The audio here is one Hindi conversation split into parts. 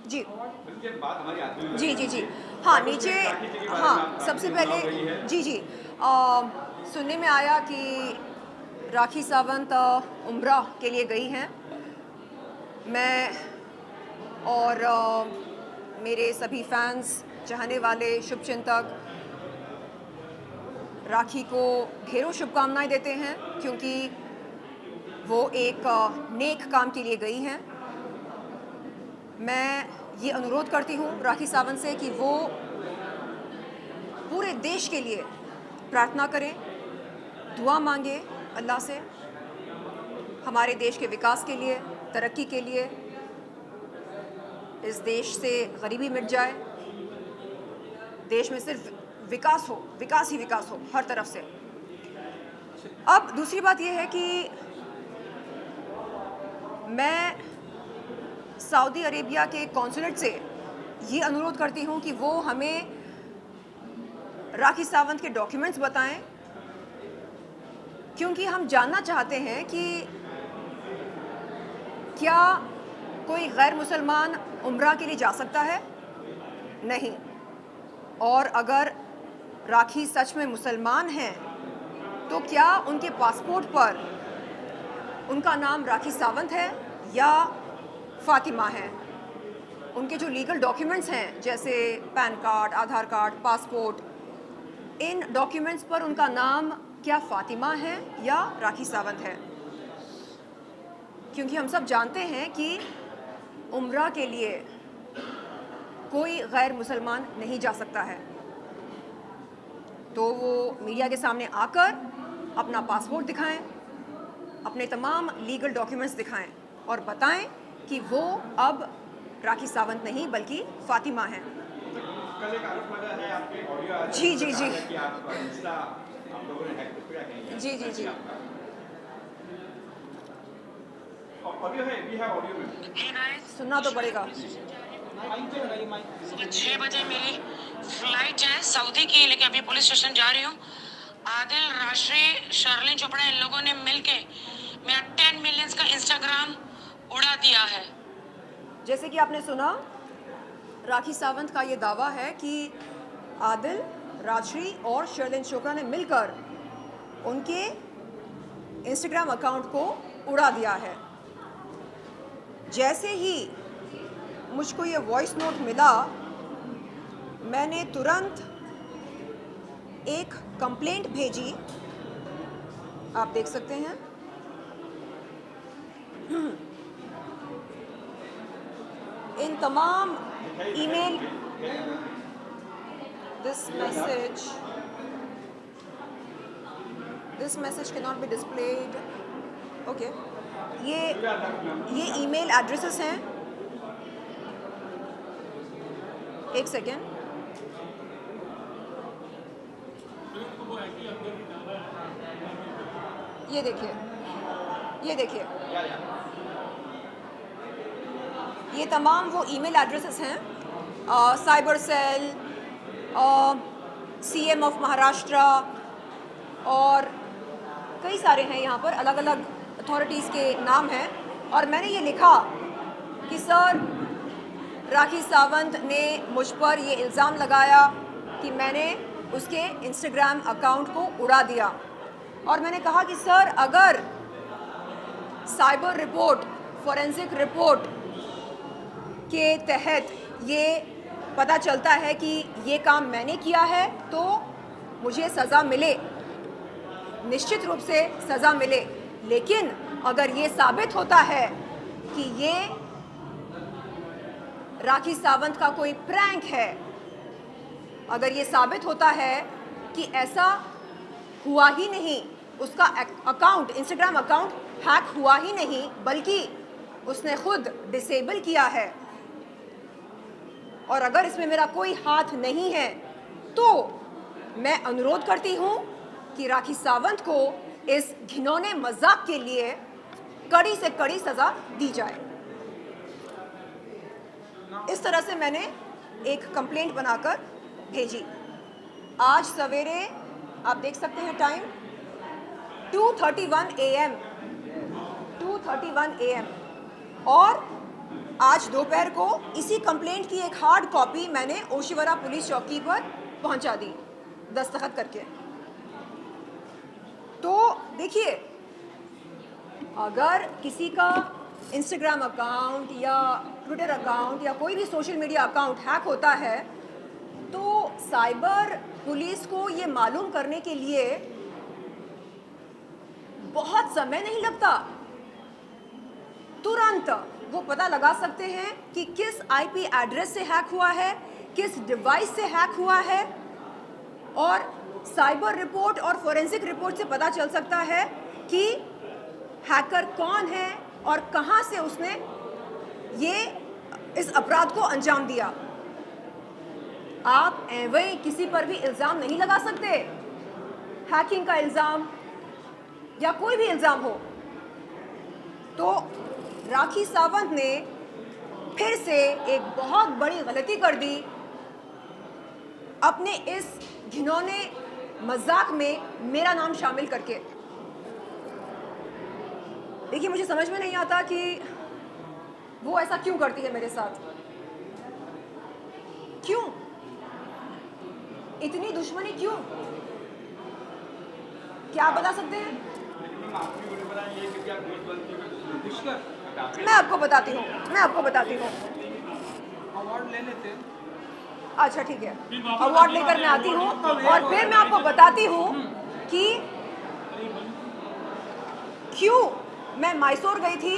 जी उनके बाद हमारी आदमी जी जी जी हाँ नीचे हाँ सबसे पहले जी जी सुनने में आया कि राखी सावंत उम्रा के लिए गई हैं। मैं और मेरे सभी फैंस, चाहने वाले, शुभचिंतक राखी को ढेरों शुभकामनाएं देते हैं क्योंकि वो एक नेक काम के लिए गई हैं। मैं ये अनुरोध करती हूँ राखी सावंत से कि वो पूरे देश के लिए प्रार्थना करें, दुआ मांगे अल्लाह से, हमारे देश के विकास के लिए, तरक्की के लिए, इस देश से गरीबी मिट जाए, देश में सिर्फ विकास हो, विकास ही विकास हो हर तरफ से। अब दूसरी बात यह है कि मैं सऊदी अरेबिया के कॉन्सुलेट से ये अनुरोध करती हूँ कि वो हमें राखी सावंत के डॉक्यूमेंट्स बताएं, क्योंकि हम जानना चाहते हैं कि क्या कोई गैर मुसलमान उम्रा के लिए जा सकता है? नहीं। और अगर राखी सच में मुसलमान हैं तो क्या उनके पासपोर्ट पर उनका नाम राखी सावंत है या फातिमा है? उनके जो लीगल डॉक्यूमेंट्स हैं जैसे पैन कार्ड, आधार कार्ड, पासपोर्ट, इन डॉक्यूमेंट्स पर उनका नाम क्या फातिमा है या राखी सावंत है? क्योंकि हम सब जानते हैं कि उम्रा के लिए कोई गैर मुसलमान नहीं जा सकता है। तो वो मीडिया के सामने आकर अपना पासपोर्ट दिखाएं, अपने तमाम लीगल डॉक्यूमेंट्स दिखाएं और बताएं कि वो अब राखी सावंत नहीं बल्कि फातिमा हैं। कल एक आरोप लगा है आपके ऑडियो आ जी जी जी कि आप इंस्टा आप लोगों ने हैक किया कहीं जी जी जी ऑडियो है, भी है ऑडियो में। सुनना तो पड़ेगा। सुबह 6 बजे मेरी फ्लाइट है सऊदी की, लेकिन अभी पुलिस स्टेशन जा रही हूँ। आदिल, राशि, शर्लिन चोपड़ा, इन लोगों ने मिलके मेरा 10 मिलियंस का इंस्टाग्राम उड़ा दिया है। जैसे कि आपने सुना, राखी सावंत का ये दावा है कि आदिल, राजश्री और शर्लिन चोपड़ा ने मिलकर उनके इंस्टाग्राम अकाउंट को उड़ा दिया है। जैसे ही मुझको ये वॉइस नोट मिला, मैंने तुरंत एक कंप्लेंट भेजी, आप देख सकते हैं। इन तमाम email, this message can not be displayed. Okay, ये ईमेल एड्रेसेस हैं। एक सेकेंड, ये देखिए, ये देखिए, ये तमाम वो ईमेल एड्रेसेस हैं। Cyber cell, CM of Maharashtra और कई सारे हैं यहाँ पर, अलग अलग अथॉरिटीज़ के नाम हैं। और मैंने ये लिखा कि सर, राखी सावंत ने मुझ पर ये इल्ज़ाम लगाया कि मैंने उसके इंस्टाग्राम अकाउंट को उड़ा दिया। और मैंने कहा कि सर, अगर साइबर रिपोर्ट, फॉरेंसिक रिपोर्ट के तहत ये पता चलता है कि ये काम मैंने किया है तो मुझे सज़ा मिले, निश्चित रूप से सज़ा मिले। लेकिन अगर ये साबित होता है कि ये राखी सावंत का कोई प्रैंक है, अगर ये साबित होता है कि ऐसा हुआ ही नहीं, उसका अकाउंट, इंस्टाग्राम अकाउंट हैक हुआ ही नहीं बल्कि उसने खुद डिसेबल किया है, और अगर इसमें मेरा कोई हाथ नहीं है, तो मैं अनुरोध करती हूँ कि राखी सावंत को इस घिनौने मजाक के लिए कड़ी से कड़ी सज़ा दी जाए। इस तरह से मैंने एक कंप्लेंट बनाकर भेजी। आज सवेरे आप देख सकते हैं टाइम 2:31 AM, 2:31 AM, और आज दोपहर को इसी कंप्लेंट की एक हार्ड कॉपी मैंने ओशिवरा पुलिस चौकी पर पहुंचा दी दस्तखत करके। तो देखिए, अगर किसी का इंस्टाग्राम अकाउंट या ट्विटर अकाउंट या कोई भी सोशल मीडिया अकाउंट हैक होता है तो साइबर पुलिस को ये मालूम करने के लिए बहुत समय नहीं लगता। तुरंत वो पता लगा सकते हैं कि किस आईपी एड्रेस से हैक हुआ है, किस डिवाइस से हैक हुआ है, और साइबर रिपोर्ट और फोरेंसिक रिपोर्ट से पता चल सकता है कि हैकर कौन है और कहां से उसने ये इस अपराध को अंजाम दिया। आप एवं किसी पर भी इल्ज़ाम नहीं लगा सकते, हैकिंग का इल्ज़ाम या कोई भी इल्ज़ाम हो। तो राखी सावंत ने फिर से एक बहुत बड़ी गलती कर दी अपने इस घिनौने मजाक में मेरा नाम शामिल करके। देखिए, मुझे समझ में नहीं आता कि वो ऐसा क्यों करती है मेरे साथ। क्यों इतनी दुश्मनी, क्यों? क्या आप बता सकते हैं? मैं आपको बताती हूँ, अवार्ड ले लेते। अच्छा ठीक है, अवार्ड लेकर मैं आती हूँ और फिर मैं आपको बताती हूँ कि क्यों मैं मैसूर गई थी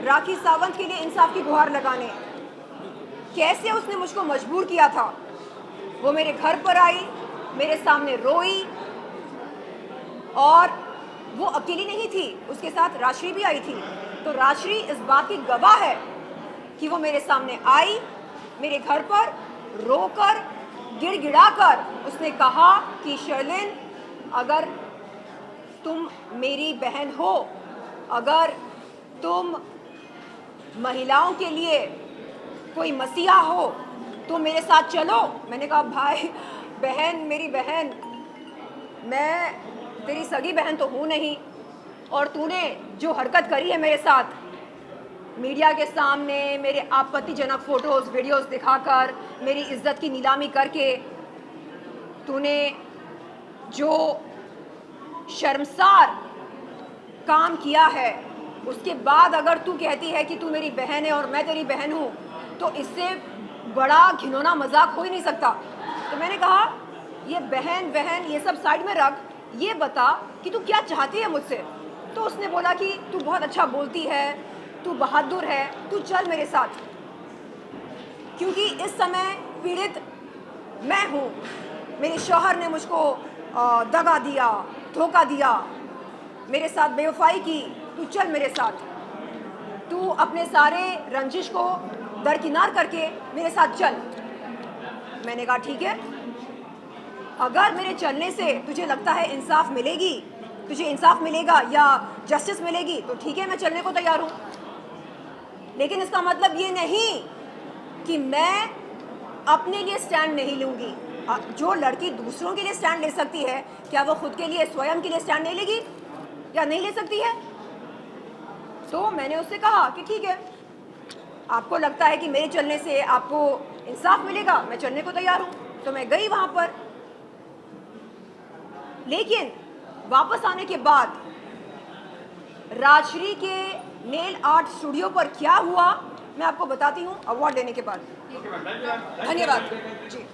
राखी सावंत के लिए इंसाफ की गुहार लगाने। कैसे उसने मुझको मजबूर किया था। वो मेरे घर पर आई, मेरे सामने रोई, और वो अकेली नहीं थी, उसके साथ राश्री भी आई थी। तो राश्री इस बात की गवाह है कि वो मेरे सामने आई, मेरे घर पर रोकर गिड़गिड़ाकर उसने कहा कि शर्लिन, अगर तुम मेरी बहन हो, अगर तुम महिलाओं के लिए कोई मसीहा हो तो मेरे साथ चलो। मैंने कहा भाई, बहन, मेरी बहन, मैं तेरी सगी बहन तो हूँ नहीं, और तूने जो हरकत करी है मेरे साथ मीडिया के सामने, मेरे आपत्तिजनक फोटोज वीडियोस दिखाकर, मेरी इज्जत की नीलामी करके, तूने जो शर्मसार काम किया है, उसके बाद अगर तू कहती है कि तू मेरी बहन है और मैं तेरी बहन हूँ, तो इससे बड़ा घिनौना मजाक हो ही नहीं सकता। तो मैंने कहा, ये बहन बहन ये सब साइड में रख, ये बता कि तू क्या चाहती है मुझसे। तो उसने बोला कि तू बहुत अच्छा बोलती है, तू बहादुर है, तू चल मेरे साथ। क्योंकि इस समय पीड़ित मैं हूँ, मेरे शौहर ने मुझको दगा दिया, धोखा दिया, मेरे साथ बेवफाई की, तू चल मेरे साथ। तू अपने सारे रंजिश को दरकिनार करके मेरे साथ चल। मैंने कहा ठीक है, अगर मेरे चलने से तुझे लगता है इंसाफ मिलेगी, तुझे इंसाफ मिलेगा या जस्टिस मिलेगी, तो ठीक है, मैं चलने को तैयार हूँ। लेकिन इसका मतलब ये नहीं कि मैं अपने लिए स्टैंड नहीं लूँगी। जो लड़की दूसरों के लिए स्टैंड ले सकती है, क्या वो खुद के लिए, स्वयं के लिए स्टैंड नहीं लेगी या नहीं ले सकती है? तो मैंने उससे कहा कि ठीक है, आपको लगता है कि मेरे चलने से आपको इंसाफ मिलेगा, मैं चलने को तैयार हूँ। तो मैं गई वहाँ पर। लेकिन वापस आने के बाद राजश्री के नेल आर्ट स्टूडियो पर क्या हुआ, मैं आपको बताती हूँ अवार्ड लेने के बाद। धन्यवाद जी।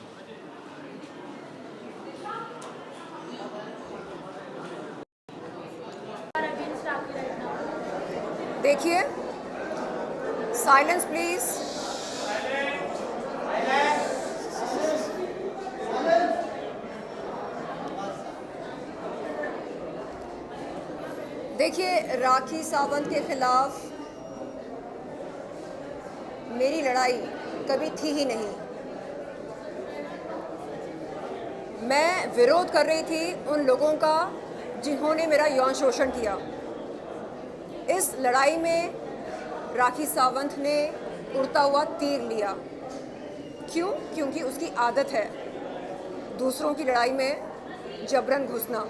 देखिए, साइलेंस प्लीज। देखिए, राखी सावंत के खिलाफ मेरी लड़ाई कभी थी ही नहीं। मैं विरोध कर रही थी उन लोगों का जिन्होंने मेरा यौन शोषण किया। इस लड़ाई में राखी सावंत ने उड़ता हुआ तीर लिया। क्यों? क्योंकि उसकी आदत है दूसरों की लड़ाई में जबरन घुसना।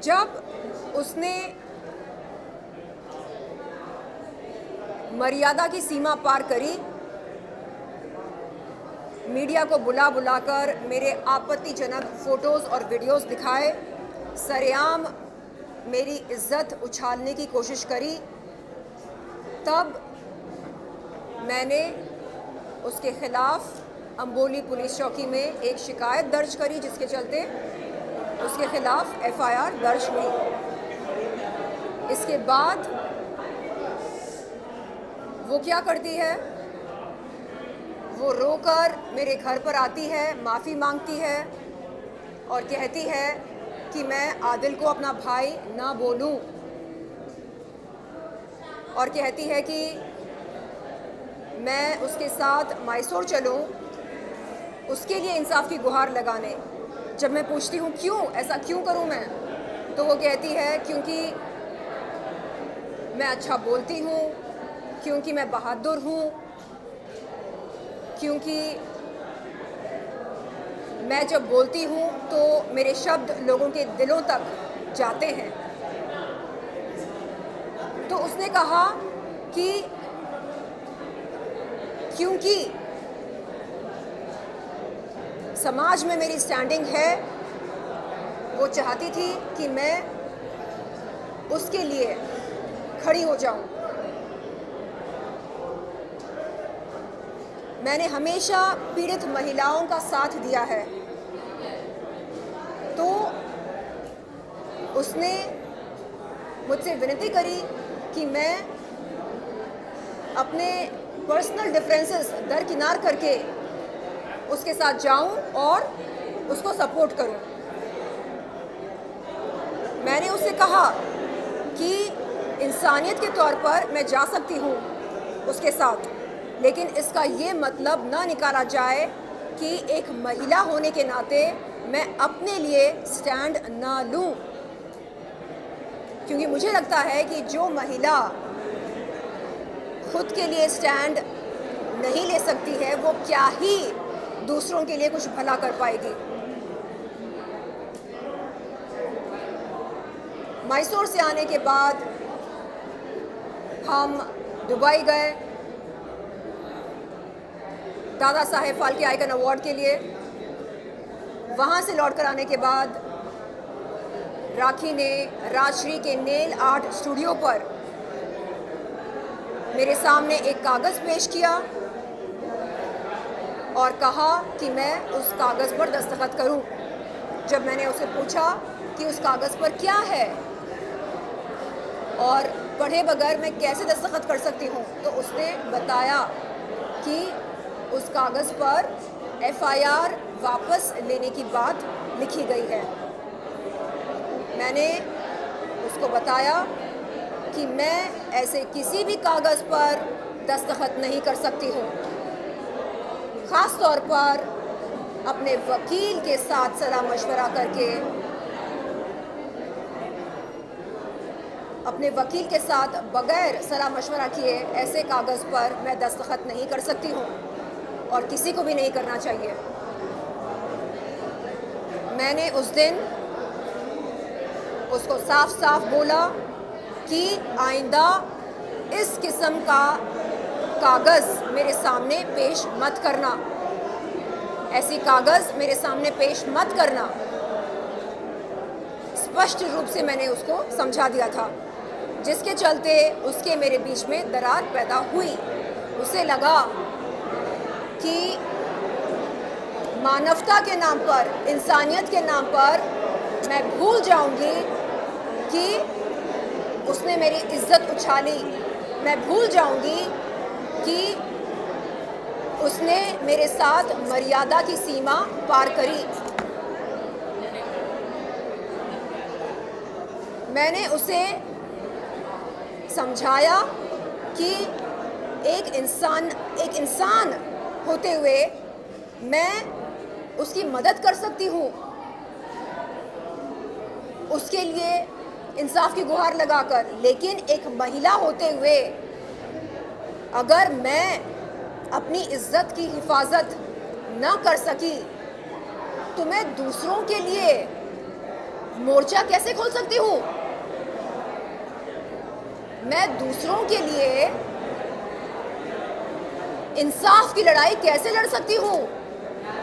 जब उसने मर्यादा की सीमा पार करी, मीडिया को बुला बुलाकर मेरे आपत्तिजनक फ़ोटोज़ और वीडियोस दिखाए, सरेआम मेरी इज्जत उछालने की कोशिश करी। तब मैंने उसके ख़िलाफ़ अंबोली पुलिस चौकी में एक शिकायत दर्ज करी, जिसके चलते उसके ख़िलाफ़ FIR दर्ज हुई। इसके बाद वो क्या करती है, वो रोकर मेरे घर पर आती है, माफ़ी मांगती है और कहती है कि मैं आदिल को अपना भाई ना बोलूं, और कहती है कि मैं उसके साथ मैसूर चलूं उसके लिए इंसाफ की गुहार लगाने। जब मैं पूछती हूँ क्यों, ऐसा क्यों करूँ मैं, तो वो कहती है क्योंकि मैं अच्छा बोलती हूँ, क्योंकि मैं बहादुर हूँ, क्योंकि मैं जब बोलती हूँ तो मेरे शब्द लोगों के दिलों तक जाते हैं। तो उसने कहा कि क्योंकि समाज में मेरी स्टैंडिंग है, वो चाहती थी कि मैं उसके लिए खड़ी हो जाऊं। मैंने हमेशा पीड़ित महिलाओं का साथ दिया है, तो उसने मुझसे विनती करी कि मैं अपने पर्सनल डिफरेंसेस दरकिनार करके उसके साथ जाऊं और उसको सपोर्ट करूं। मैंने उससे कहा कि इंसानियत के तौर पर मैं जा सकती हूं उसके साथ, लेकिन इसका ये मतलब ना निकाला जाए कि एक महिला होने के नाते मैं अपने लिए स्टैंड ना लूं, क्योंकि मुझे लगता है कि जो महिला खुद के लिए स्टैंड नहीं ले सकती है वो क्या ही दूसरों के लिए कुछ भला कर पाएगी। मैसूर से आने के बाद हम दुबई गए दादा साहेब फाल्के आइकन अवार्ड के लिए। वहाँ से लौट कर आने के बाद राखी ने राजश्री के नेल आर्ट स्टूडियो पर मेरे सामने एक कागज़ पेश किया और कहा कि मैं उस कागज़ पर दस्तखत करूं। जब मैंने उसे पूछा कि उस कागज़ पर क्या है और पढ़े बगैर मैं कैसे दस्तखत कर सकती हूं, तो उसने बताया कि उस कागज़ पर FIR वापस लेने की बात लिखी गई है। मैंने उसको बताया कि मैं ऐसे किसी भी कागज़ पर दस्तखत नहीं कर सकती हूँ, ख़ास तौर पर अपने वकील के साथ सलाह मशवरा करके, अपने वकील के साथ बग़ैर सलाह मशवरा किए ऐसे कागज़ पर मैं दस्तखत नहीं कर सकती हूँ और किसी को भी नहीं करना चाहिए। मैंने उस दिन उसको साफ साफ बोला कि आइंदा इस किस्म का कागज़ मेरे सामने पेश मत करना, ऐसी कागज़ मेरे सामने पेश मत करना। स्पष्ट रूप से मैंने उसको समझा दिया था, जिसके चलते उसके मेरे बीच में दरार पैदा हुई। उसे लगा कि मानवता के नाम पर, इंसानियत के नाम पर मैं भूल जाऊंगी कि उसने मेरी इज्जत उछाली, मैं भूल जाऊंगी कि उसने मेरे साथ मर्यादा की सीमा पार करी। मैंने उसे समझाया कि एक इंसान होते हुए मैं उसकी मदद कर सकती हूँ, उसके लिए इंसाफ की गुहार लगाकर, लेकिन एक महिला होते हुए अगर मैं अपनी इज्जत की हिफाजत न कर सकी तो मैं दूसरों के लिए मोर्चा कैसे खोल सकती हूँ? मैं दूसरों के लिए इंसाफ की लड़ाई कैसे लड़ सकती हूँ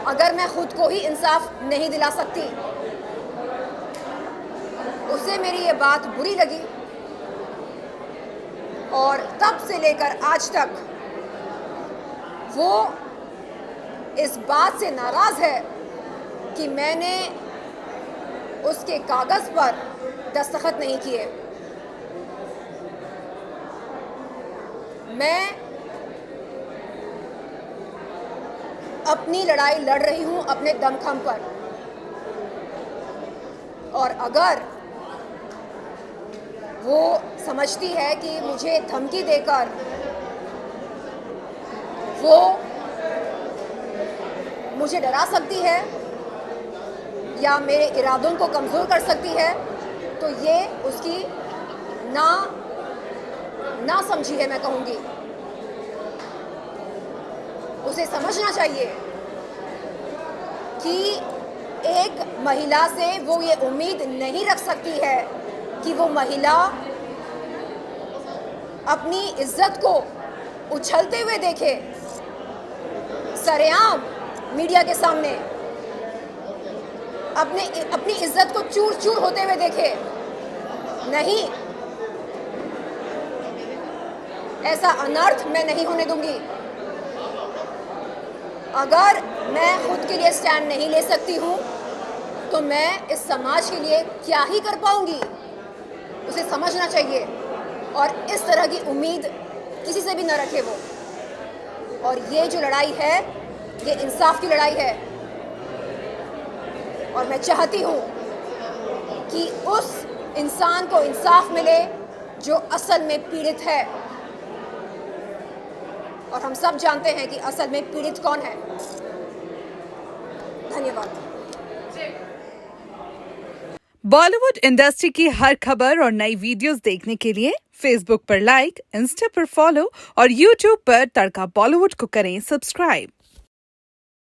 अगर मैं खुद को ही इंसाफ नहीं दिला सकती। उसे मेरी ये बात बुरी लगी और तब से लेकर आज तक वो इस बात से नाराज है कि मैंने उसके कागज पर दस्तखत नहीं किए। मैं अपनी लड़ाई लड़ रही हूं अपने दमखम पर, और अगर वो समझती है कि मुझे धमकी देकर वो मुझे डरा सकती है या मेरे इरादों को कमज़ोर कर सकती है, तो ये उसकी ना समझी है, मैं कहूँगी। उसे समझना चाहिए कि एक महिला से वो ये उम्मीद नहीं रख सकती है कि वो महिला अपनी इज्जत को उछलते हुए देखे सरेआम मीडिया के सामने, अपनी इज्जत को चूर चूर होते हुए देखे। नहीं, ऐसा अनर्थ मैं नहीं होने दूंगी। अगर मैं खुद के लिए स्टैंड नहीं ले सकती हूँ तो मैं इस समाज के लिए क्या ही कर पाऊंगी। उसे समझना चाहिए और इस तरह की उम्मीद किसी से भी न रखे वो। और ये जो लड़ाई है ये इंसाफ की लड़ाई है, और मैं चाहती हूँ कि उस इंसान को इंसाफ मिले जो असल में पीड़ित है, और हम सब जानते हैं कि असल में पीड़ित कौन है। धन्यवाद। बॉलीवुड इंडस्ट्री की हर खबर और नई वीडियोस देखने के लिए फेसबुक पर लाइक, इंस्टा पर फॉलो और यूट्यूब पर तड़का बॉलीवुड को करें सब्सक्राइब।